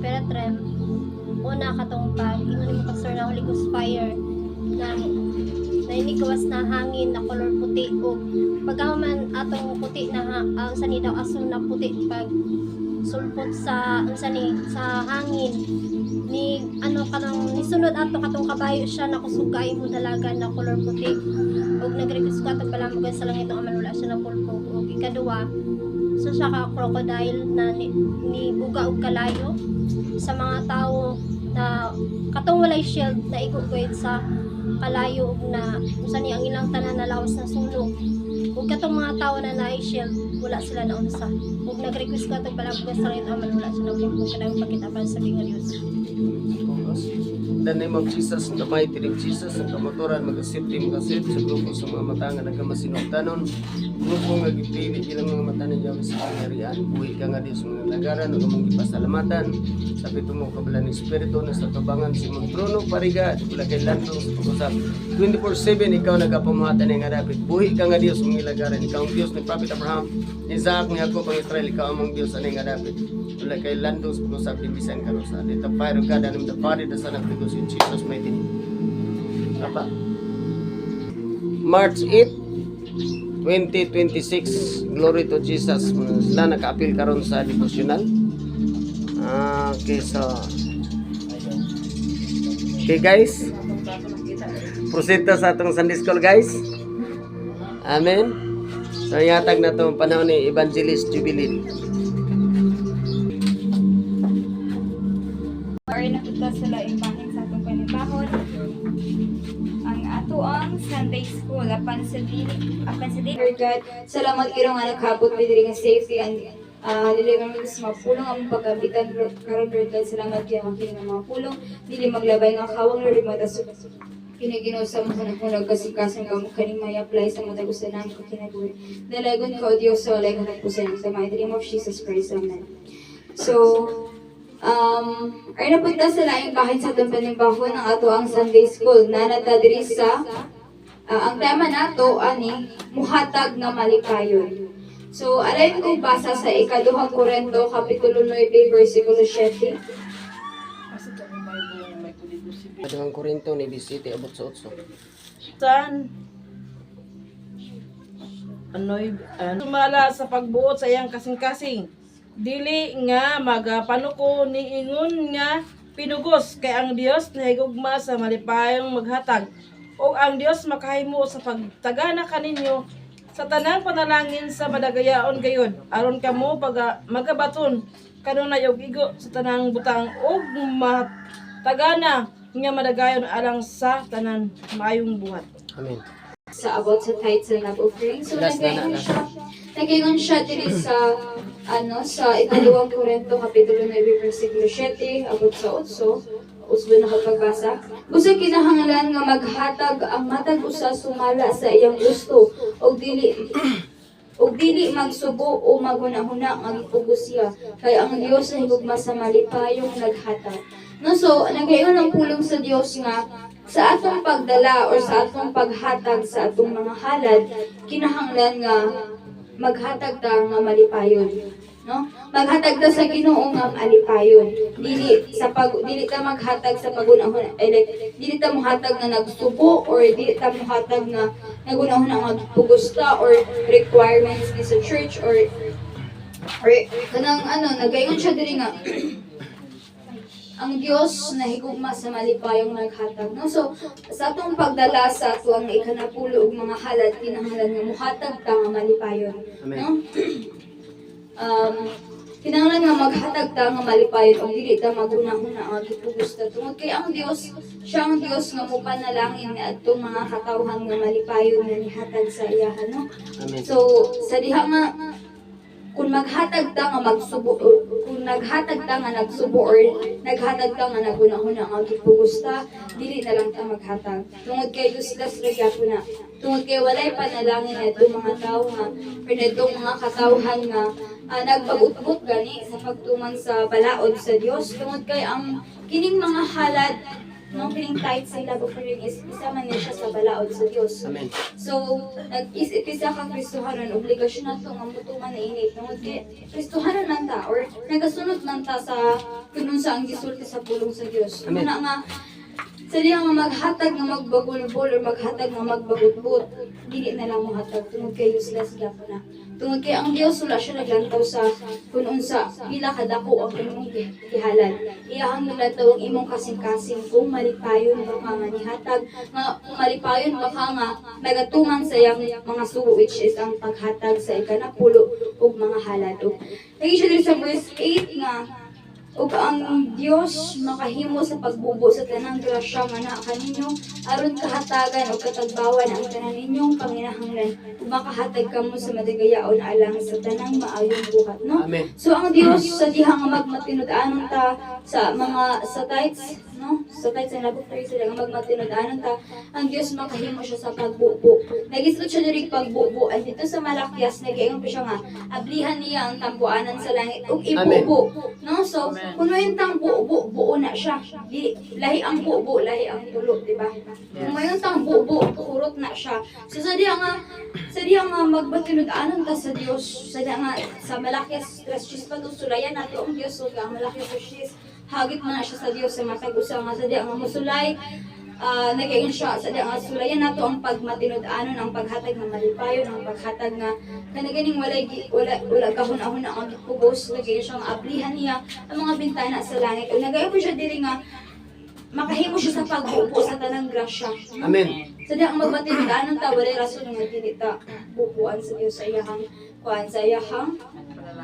Peretrem. Una katong pag ingon mo pastor na Holy Ghost fire na inigwas na hangin na color puti o pagkaman atong puti na sani daw aso na puti pag sulpot sa sa hangin ni ano kanang nisunod ato katong kabayo siya na kusugay mo dalaga na color puti og nagrequest ko atong palamog sa langit ang aman wala siya na pulpo og ikaduwa so siya ka crocodile na ni buga og kalayo sa mga tao na katong walay shield na igugwid sa kalayo ug na usa ni ang ilang tanan na lawas na sulog ug katong mga tao na naay shield wala sila na unsa ug nag-request ka tag balabog sa rin aman wala sila pulpo kanang pakita pa sa nga Dios. In the name of Jesus, in the mighty name of Jesus, ang kamaturan, mag-asipti, mag-asip sa grupo sa mga mata nga nagkamasinugtanon, grupo nga gipili ilang mga mata na Diyos sa pangyarihan, buhi ka nga Diyos mga nagaran, ug among ipasalamatan, sa pito mo kabalan ng Espiritu na sa tubangan si mong trono, pariga, at wala kay lantong sa pag-usap. 24/7, ikaw nagapamahatan ng adapit, buhi ka nga Diyos mga ilagaran, ikaw ang Diyos ni Prophet Abraham, Isaac, ni Jacob, ang Israel, ikaw among Diyos aning adapit. Wala kay lantong sa pag-usap, ibisan ka rosa. Let the fire of God, and the Father, the Son, and the Holy Ghost, in Jesus' mighty name. Apa? March 8, 2026. Glory to Jesus. Sila naka-appeal karon sa devotional. Okay, so okay guys, proceed to sa atong Sunday School guys. Amen. So yatag na itong panahon ni Evangelist Jubilin. Or nakita sila imahin sa atong panibahon ang ato ang Sunday School apan sa Lord God, salamat kiro nga nakabot mi diri nga safety and dili kami sa mapulong ang pagkabitan karon Lord God, salamat kay makinig nga mga pulong dili maglabay nga kawang Lord matasok kiniginaw sa mga nagpulag kasikasan ka mo kaning may apply sa matag usa nang kinabuhi dalagon ka o Dios sa walay katapusan sa mighty name of Jesus Christ, amen. So ay napunta sa laing bahin sa itong panimbahon ng ato ang Sunday School na natadiri sa ang tema nato ani muhatag nga malikayon. So alayon kong basa sa ikaduhang Korinto kapitulo 9 versikulo 7. Ikaduhang Korinto 9:7 abot sa 8. Tan sumala sa pagbuot sa iyang kasing-kasing dili nga magapanuko ni ingon nga pinugos kay ang Dios nahigugma sa malipayong maghatag o ang Dios makahimo sa pagtagana kaninyo sa tanang panalangin sa madagayaon gayud aron kamo magabaton kanunay og igo sa tanang butang ug matagana nga madagayon alang sa tanan maayong buhat. Amen. Sa about sa tithes and love offering. So nagayon siya diri sa sa ikaduhang Korinto kapitulo 9 versikulo 7 abot sa 8. Usbo na kapagbasa. Usa kinahanglan nga maghatag ang matag usa sumala sa iyang gusto og dili magsubo o magunahuna nga gipugos siya kay ang Dios nahigugma sa malipayong naghatag. No, so nagayon ang pulong sa Dios nga sa atong pagdala or sa atong paghatag sa atong mga halad kinahanglan nga maghatag ta nga malipayon, no? Maghatag ta sa Ginoo nga malipayon. Dili ta maghatag sa pagunahon dili ta mohatag nga nagsubo or dili ta mohatag nga nagunahon nga pugusta or requirements ni sa church or kanang nagayon siya diri nga ang Dios nahigugma sa malipayong naghatag, no? So sa atong pagdala sa atong ikanapulo ug mga halad kinahanglan nga mohatag ta nga malipayon, no? Kinahanglan nga maghatag ta nga malipayon ug dili ta magunahon nga gipugos ta tungod kay ang Dios siya ang Dios nga mopanalangin nga adtong mga katawhan nga malipayon nga nihatag sa iyahan, no? So sa diha nga kung maghatag ta nga magsubo kung naghatag ta nga nagsubo or naghatag ta nga nagunahuna nga gipugos ta dili na lang ta maghatag tungod kay duslas ra gyapon na tungod kay walay panalangin adto mga tawo nga pinadtong mga katawhan nga nagpag-utbot gani sa pagtuman sa balaod sa Dios tungod kay ang kining mga halad no kining tithe sa love offering is isa man niya siya sa balaod sa Dios. Amen. So, nag-isip-isa kang Kristohanon, obligasyon na ito nga mutuman na init. Nung Kristohanon man ta, or nagasunod man ta sa kunun sa ang gisulti sa pulong sa Diyos. Amen. Muna nga, sa diya nga maghatag nga magbagulbol or maghatag nga magbagutbot, dili na lang mo hatag, tungod kay useless gapo na. Tungod kay ang Dios wala siya naglantaw sa kunun sa pila kadako ang imong gihalal. Iyahang naglantaw ang imong kasing-kasing kung malipayon baka nga nihatag nga kung malipayon baka nga nagatuman sa iyang mga sugo, which is ang paghatag sa ikanapulo ug mga halad. Lagi siya dito sa verse 8 nga ug ang Dios makahimo sa pagbubo sa tanang grasya nga naa kaninyo aron kahatagan o katagbawan ang tanan ninyong panginahanglan ug makahatag kamo sa madagayaon alang sa tanang maayong buhat, no? Amen. So ang Dios sa diha nga magmatinud-anon ta sa mga sa tithes, no? Sa tithes ang laboratory sila nga magmatinud-anon ta, ang Dios makahimo siya sa pagbubo. Nagisod siya diri pagbubo ay dito sa Malakias nagaingon pa siya nga ablihan niya ang tampuanan sa langit ug ibubo, no? So kung mayroong buo na siya. Lahi ang buo, lahi ang tulo, di ba? Kung mayroong buo, kurot na siya. So sa diya nga magbatinod-anon ta sa Dios, sa diya nga sa Malakias 3:6 pa to sulayan nato ang Dios, so ang Malakias 3:6 hagit man na siya sa Dios sa matag usa nga sa diya nga musulay. Nagayon siya sa diya nga sulayan nato ang pagmatinud-anon, ang paghatag ng malipayon, ang paghatag nga kanaganing wala kahon-ahon na ang gipugos, nagayon siya nga ablihan niya ang mga bintana sa langit. Ug nagayon po siya diri nga makahimo siya sa pagbubo sa tanang grasya. Amen. Sa diya ang magmatinud-anon ta walay rason nga dili ta bubuan sa Dios sa iyahang kuan sa iyahang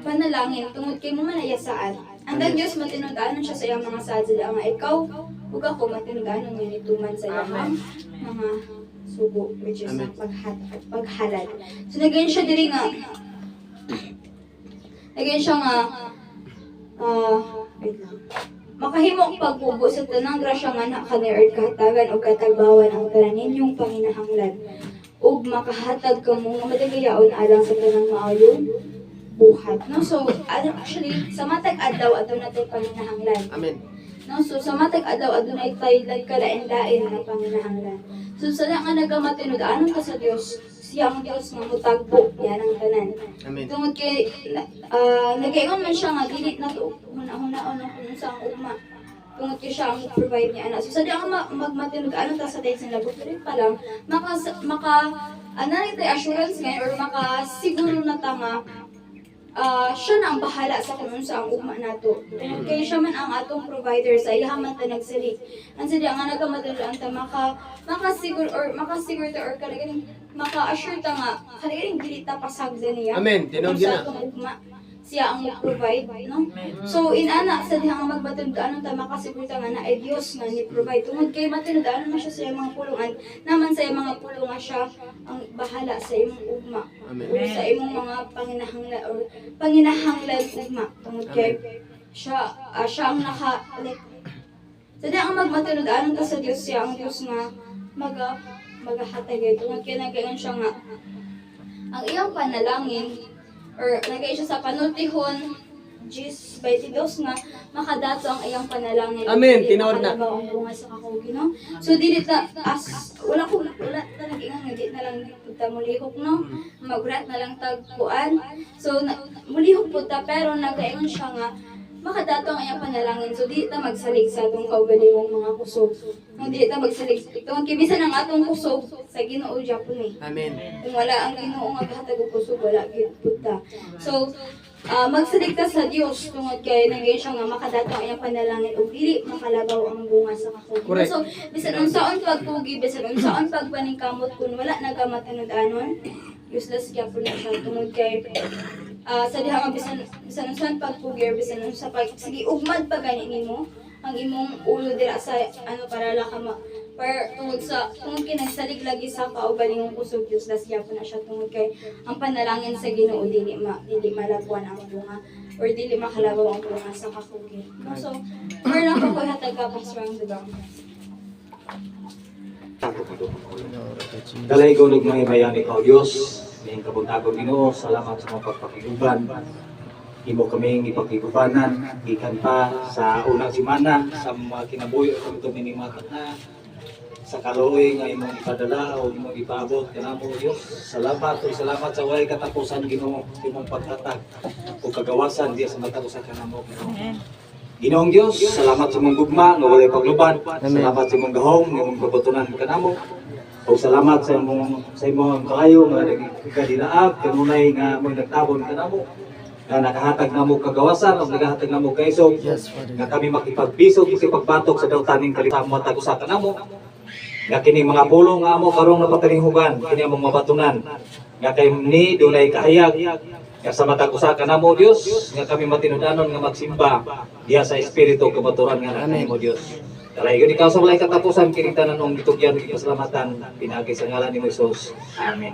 panalangin tungod kay mo manayasaan. Ang Diyos matinud-anon siya sa iyang mga sadya nga ikaw ug ako matinud-anon nga nituman sa iyang mga subo, which is ang paghalad. So nagayon siya diri nga wait lang. Makahimo ang pagbubo sa tanang grasya nga na kanir kahatagan o katagbawan ang tanan ninyong panginahanglan ug makahatag kamo nga madagayaon alang sa tanang maayong buhat, no? So actually sa matag adlaw aduna tay panginahanglan, Amen. no? So sa matag adlaw adunay tay kalain-lain nga panginahanglan. So sa nga nagamatinud-anon ka sa Dios, siya ang Dios nga mutagbo niya ng tanan. Amen. Tungod kay nagaingon man siya nga dili na to hunahuna-on kung sa ang ugma. Tungod kay siya ang provide niya ana. So sa diya nga magmatinud-anon ta sa days ng laboratory pa lang tay assurance nga or makasiguro na ta nga siya na ang bahala sa kung sa ang ugma nato. Tungod kay siya man ang atong provider sa iya man ta nagsali. Ang sadya nga nagamadulon ta makasiguro ta or kanaganing maka-assure ta nga kanaganing dili ta pasagdan niya. Amen. Tinuod Kung yun sa na. atong ugma siya ang mag-provide, no? So inana sa diha nga magmatinud-anon ta makasiguro ta nga na ay Dios nga ni provide. Tungod kay matinud-anon man siya sa iyang mga pulungan, naman sa iyang mga pulungan siya ang bahala sa imong ugma. Amen. O sa imong mga panginahanglan ugma. Tungod kay siya ang sa diha nga magmatinud-anon ta sa Dios, siya ang Dios nga magahatag. Tungod kay nagayon siya nga ang iyang panalangin or nagay siya sa panultihon 10:22 nga makadato ang iyang panalangin. Amen. Dili Tinuod na. makalabaw ang bunga sa kakugi, no? So dili ta wala ta nag-ingon nga di na lang ta mulihok, no? Magrat na lang tagpuan. So mulihok po ta pero nagaingon siya nga makadato ang iyang panalangin. So di ta magsalig sa atong kaugalingong mga kusog. Kung di ta magsalig, tungod kay bisan ang atong kusog sa Ginoo Japon eh. Amen. Kung wala ang Ginoo nga gahatag og kusog, wala gid pud ta. So magsalig ta sa Dios tungod kay nagayon siya nga makadato ang iyang panalangin ug dili makalabaw ang bunga sa kakugi. Correct. So bisan unsaon pagkugi, bisan unsaon pagpaningkamot kun wala nagamatinud-anon, useless gyapon na siya tungod kay sa diha nga bisan unsaon pagkugi, bisan unsa sige ugmad pa gani nimo ang imong ulo dira sa para la ka tungod kay nagsalig lagi sa kaugalingong kusog useless gyapon na siya tungod kay ang panalangin sa Ginoo dili malabwan ang bunga or dili makalabaw ang bunga sa kakugi. No? So more na ko hatag ka pasrang diba? Kalay ko nagmaymayan ikaw Diyos, ngayong kabuntagon Ginoo, salamat sa mga pagpakiluban. imo kaming ipakigubanan gikan pa sa unang semana sa mga kinabuhi o ito ni mga na sa kaluoy nga imong ipadala o imong ipaabot kanamo Dios. Salamat o salamat sa way katapusan Ginoo imong paghatag o kagawasan diya sa matag usa kanamo. Ginoong Dios, salamat sa imong gugma nga walay pagluban. Salamat sa imong gahom nga imong pabutunan kanamo. O salamat sa imong kaayo nga nagkadinaag kanunay nga mo nagtabon kanamo. Na nakahatag namo kagawasan o nakahatag namo kaisog nga kami makipagpisog kasi pagbatok sa dautaning kalitam mo tag usa kanamo. Nga kini mga pulong nga amo karong napatalinghugan kini among mabatunan nga kay ni dunay kahayag nga sa matag usa kanamo Dios nga kami matinud-anon nga magsimba diha sa espiritu kamaturan nga kanimo Dios. Kalay gyud ikaw sa walay katapusan kini tanan ong gitugyan ug pasalamatan pinaagi sa ngalan ni Jesus. Amen.